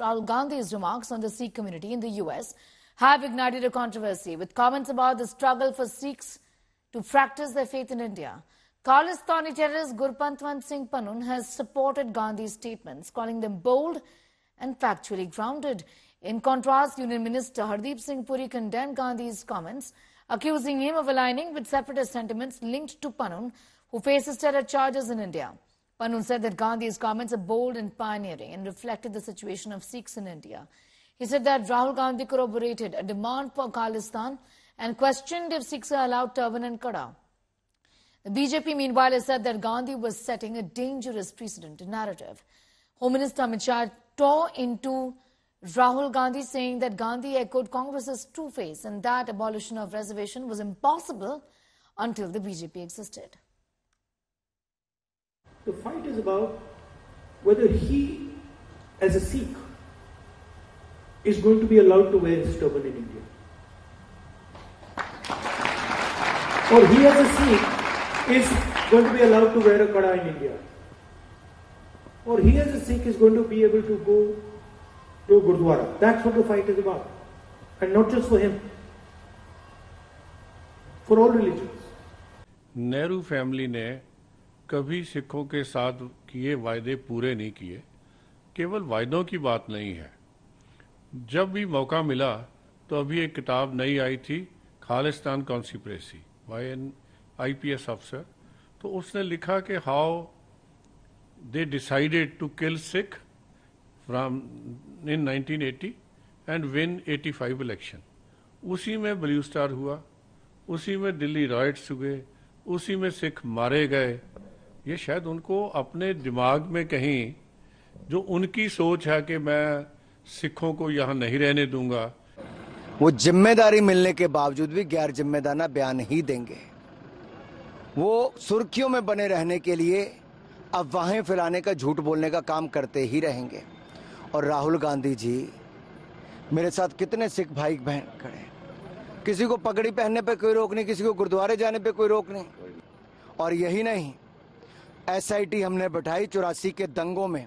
Rahul Gandhi's remarks on the Sikh community in the US have ignited a controversy with comments about the struggle for Sikhs to practice their faith in India. Khalistani terrorist Gurpantwant Singh Panun has supported Gandhi's statements, calling them bold and factually grounded. In contrast, Union Minister Hardeep Singh Puri condemned Gandhi's comments, accusing him of aligning with separatist sentiments linked to Panun, who faces terror charges in India. Panun said that Gandhi's comments are bold and pioneering and reflected the situation of Sikhs in India. He said that Rahul Gandhi corroborated a demand for Khalistan and questioned if Sikhs are allowed turban and kada. The BJP, meanwhile, has said that Gandhi was setting a dangerous precedent narrative. Home Minister Amit Shah tore into Rahul Gandhi, saying that Gandhi echoed Congress's true face and that abolition of reservation was impossible until the BJP existed. The fight is about whether he, as a Sikh, is going to be allowed to wear his turban in India. Or he, as a Sikh, is going to be allowed to wear a kada in India. Or he, as a Sikh, is going to be able to go to Gurdwara. That's what the fight is about. And not just for him, for all religions. Nehru family ने कभी सिखों के साथ किए वायदे पूरे नहीं किए। केवल वायदों की बात नहीं है। जब भी मौका मिला तो अभी एक किताब नई आई थी, Khalistan conspiracy by an IPS अफसर, तो उसने लिखा कि how they decided to kill Sikh from in 1980 and win 85 election. उसी में ब्लू स्टार हुआ, उसी में दिल्ली राइट्स हुए, उसी में सिख मारे गए। ये शायद उनको अपने दिमाग में कहीं जो उनकी सोच है कि मैं सिखों को यहाँ नहीं रहने दूंगा, वो जिम्मेदारी मिलने के बावजूद भी गैर जिम्मेदाराना बयान ही देंगे। वो सुर्खियों में बने रहने के लिए अफवाहें फैलाने का, झूठ बोलने का काम करते ही रहेंगे। और राहुल गांधी जी, मेरे साथ कितने सिख भाई बहन खड़े, किसी को पगड़ी पहनने पे कोई रोक नहीं, किसी को गुरुद्वारे जाने पे कोई रोक नहीं। और यही नहीं, SIT हमने बैठाई 84 के दंगों में।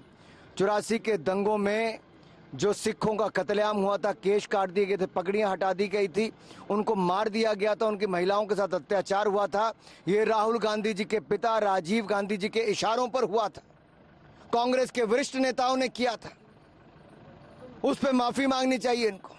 84 के दंगों में जो सिखों का कत्लेआम हुआ था, केश काट दिए गए थे, पगड़ियां हटा दी गई थी, उनको मार दिया गया था, उनकी महिलाओं के साथ अत्याचार हुआ था। ये राहुल गांधी जी के पिता राजीव गांधी जी के इशारों पर हुआ था, कांग्रेस के वरिष्ठ नेताओं ने किया था। उस पर माफी मांगनी चाहिए इनको।